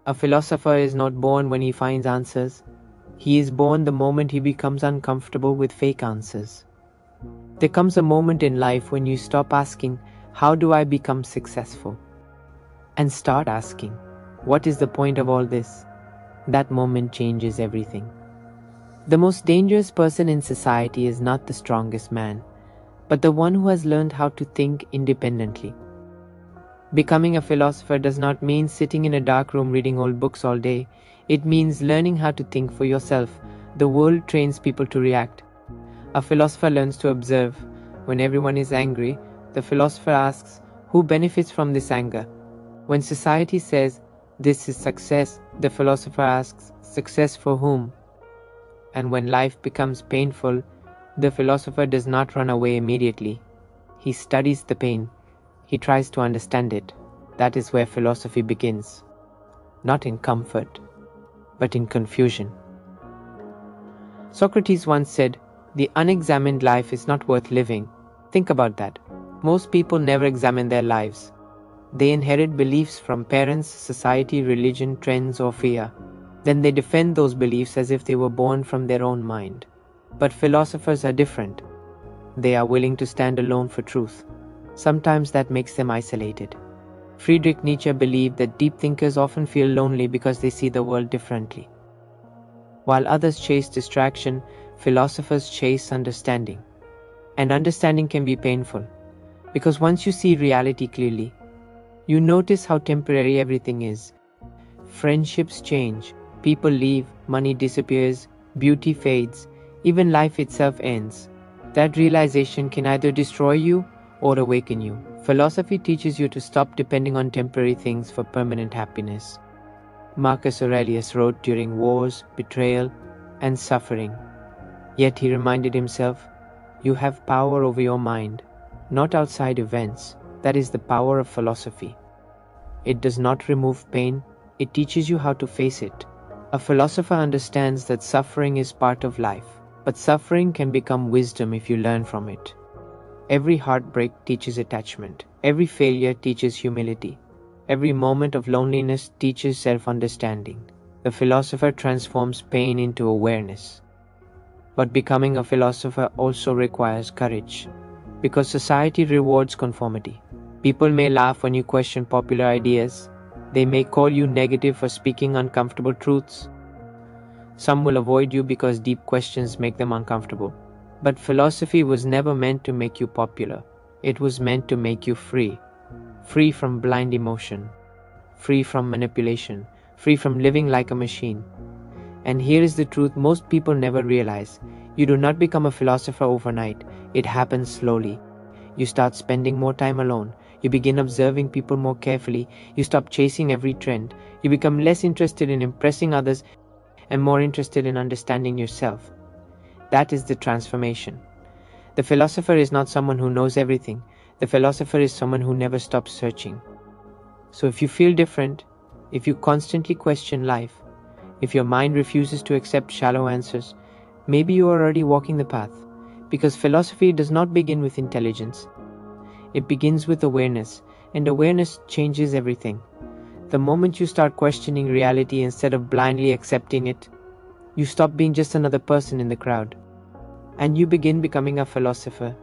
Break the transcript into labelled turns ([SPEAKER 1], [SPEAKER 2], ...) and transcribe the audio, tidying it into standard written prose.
[SPEAKER 1] A philosopher is not born when he finds answers. He is born the moment he becomes uncomfortable with fake answers. There comes a moment in life when you stop asking, "How do I become successful?" and start asking, "What is the point of all this?" That moment changes everything. The most dangerous person in society is not the strongest man, but the one who has learned how to think independently. Becoming a philosopher does not mean sitting in a dark room reading old books all day. It means learning how to think for yourself. The world trains people to react. A philosopher learns to observe. When everyone is angry, the philosopher asks, who benefits from this anger? When society says, this is success, the philosopher asks, success for whom? And when life becomes painful, the philosopher does not run away immediately. He studies the pain. He tries to understand it. That is where philosophy begins. Not in comfort, but in confusion. Socrates once said, "The unexamined life is not worth living." Think about that. Most people never examine their lives. They inherit beliefs from parents, society, religion, trends, or fear. Then they defend those beliefs as if they were born from their own mind. But philosophers are different. They are willing to stand alone for truth. Sometimes that makes them isolated. Friedrich Nietzsche believed that deep thinkers often feel lonely because they see the world differently. While others chase distraction, philosophers chase understanding. And understanding can be painful, because once you see reality clearly, you notice how temporary everything is. Friendships change, people leave, money disappears, beauty fades, even life itself ends. That realization can either destroy you or awaken you. Philosophy teaches you to stop depending on temporary things for permanent happiness. Marcus Aurelius wrote during wars, betrayal, and suffering. Yet he reminded himself, you have power over your mind, not outside events. That is the power of philosophy. It does not remove pain, it teaches you how to face it. A philosopher understands that suffering is part of life, but suffering can become wisdom if you learn from it. Every heartbreak teaches attachment. Every failure teaches humility. Every moment of loneliness teaches self-understanding. The philosopher transforms pain into awareness. But becoming a philosopher also requires courage, because society rewards conformity. People may laugh when you question popular ideas. They may call you negative for speaking uncomfortable truths. Some will avoid you because deep questions make them uncomfortable. But philosophy was never meant to make you popular. It was meant to make you free. Free from blind emotion. Free from manipulation. Free from living like a machine. And here is the truth most people never realize. You do not become a philosopher overnight. It happens slowly. You start spending more time alone. You begin observing people more carefully. You stop chasing every trend. You become less interested in impressing others and more interested in understanding yourself. That is the transformation. The philosopher is not someone who knows everything. The philosopher is someone who never stops searching. So if you feel different, if you constantly question life, if your mind refuses to accept shallow answers, maybe you are already walking the path. Because philosophy does not begin with intelligence. It begins with awareness, and awareness changes everything. The moment you start questioning reality instead of blindly accepting it, you stop being just another person in the crowd. And you begin becoming a philosopher